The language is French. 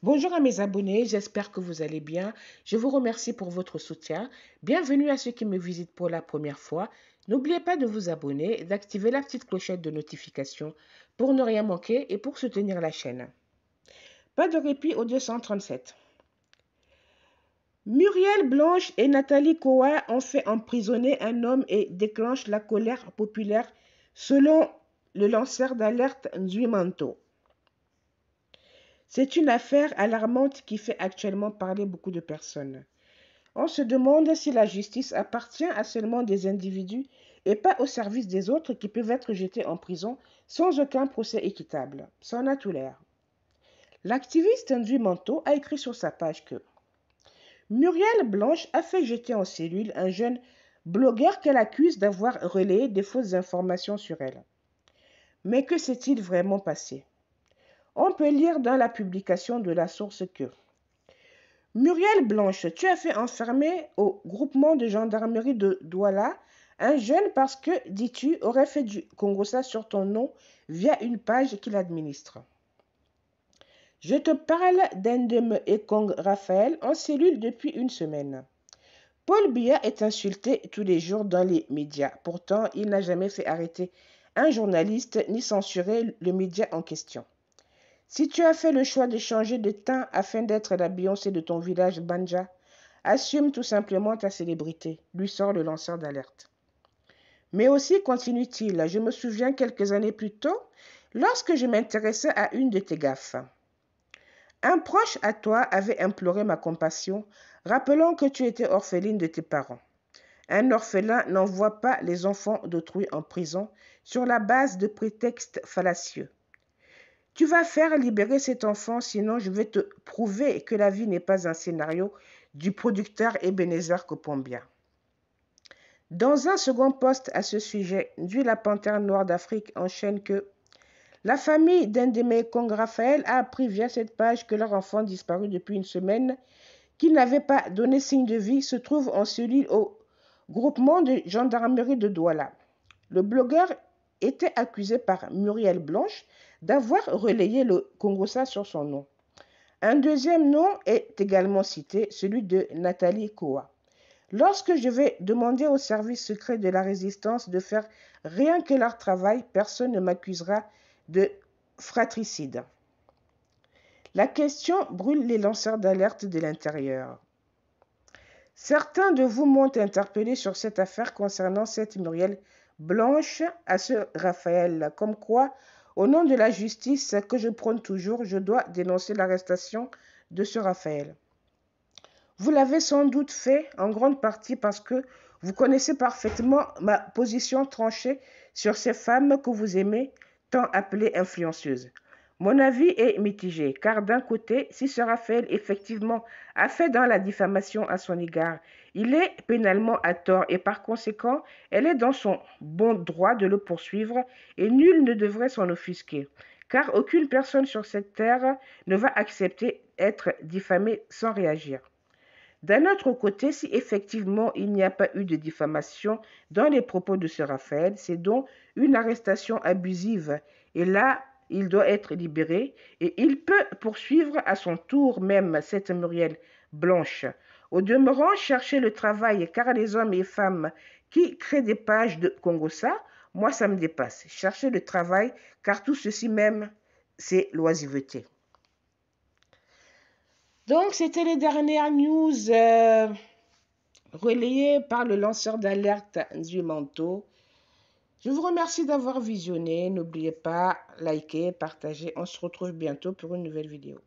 Bonjour à mes abonnés, j'espère que vous allez bien. Je vous remercie pour votre soutien. Bienvenue à ceux qui me visitent pour la première fois. N'oubliez pas de vous abonner et d'activer la petite clochette de notification pour ne rien manquer et pour soutenir la chaîne. Pas de répit au 237. Muriel Blanche et Nathalie Koa ont fait emprisonner un homme et déclenchent la colère populaire selon le lanceur d'alerte Nzuimanto. C'est une affaire alarmante qui fait actuellement parler beaucoup de personnes. On se demande si la justice appartient à seulement des individus et pas au service des autres qui peuvent être jetés en prison sans aucun procès équitable. C'en a tout l'air. L'activiste Ndui Manto a écrit sur sa page que Muriel Blanche a fait jeter en cellule un jeune blogueur qu'elle accuse d'avoir relayé des fausses informations sur elle. Mais que s'est-il vraiment passé? On peut lire dans la publication de la source que Muriel Blanche, tu as fait enfermer au groupement de gendarmerie de Douala un jeune parce que, dis-tu, aurait fait du Congossa sur ton nom via une page qu'il administre. Je te parle d'Endeme Ekong Raphaël en cellule depuis une semaine. Paul Biya est insulté tous les jours dans les médias. Pourtant, il n'a jamais fait arrêter un journaliste ni censurer le média en question. Si tu as fait le choix de changer de teint afin d'être la Beyoncé de ton village Banja, assume tout simplement ta célébrité, lui sort le lanceur d'alerte. Mais aussi, continue-t-il, je me souviens quelques années plus tôt, lorsque je m'intéressais à une de tes gaffes. Un proche à toi avait imploré ma compassion, rappelant que tu étais orpheline de tes parents. Un orphelin n'envoie pas les enfants d'autrui en prison sur la base de prétextes fallacieux. Tu vas faire libérer cet enfant, sinon je vais te prouver que la vie n'est pas un scénario du producteur Ebenezer Kopombia. Dans un second post à ce sujet, Ndui la Panthère Noire d'Afrique enchaîne que la famille d'Endeme Kong Raphaël a appris via cette page que leur enfant disparu depuis une semaine, qui n'avait pas donné signe de vie, se trouve en cellule au groupement de gendarmerie de Douala. Le blogueur était accusé par Muriel Blanche d'avoir relayé le Congossa sur son nom. Un deuxième nom est également cité, celui de Nathalie Koa. Lorsque je vais demander au service secret de la résistance de faire rien que leur travail, personne ne m'accusera de fratricide. La question brûle les lanceurs d'alerte de l'intérieur. Certains de vous m'ont interpellé sur cette affaire concernant cette Muriel Blanche à ce Raphaël, comme quoi, au nom de la justice que je prône toujours, je dois dénoncer l'arrestation de ce Raphaël. Vous l'avez sans doute fait en grande partie parce que vous connaissez parfaitement ma position tranchée sur ces femmes que vous aimez, tant appelées influenceuses. Mon avis est mitigé, car d'un côté, si ce Raphaël effectivement a fait dans la diffamation à son égard, il est pénalement à tort et par conséquent, elle est dans son bon droit de le poursuivre et nul ne devrait s'en offusquer, car aucune personne sur cette terre ne va accepter être diffamée sans réagir. D'un autre côté, si effectivement il n'y a pas eu de diffamation dans les propos de ce Raphaël, c'est donc une arrestation abusive. Et là, il doit être libéré et il peut poursuivre à son tour même cette Muriel Blanche. Au demeurant, chercher le travail, car les hommes et femmes qui créent des pages de Congossa, moi ça me dépasse. Chercher le travail, car tout ceci même, c'est l'oisiveté. Donc, c'était les dernières news relayées par le lanceur d'alerte Nzui Manto. Je vous remercie d'avoir visionné. N'oubliez pas, liker, partager. On se retrouve bientôt pour une nouvelle vidéo.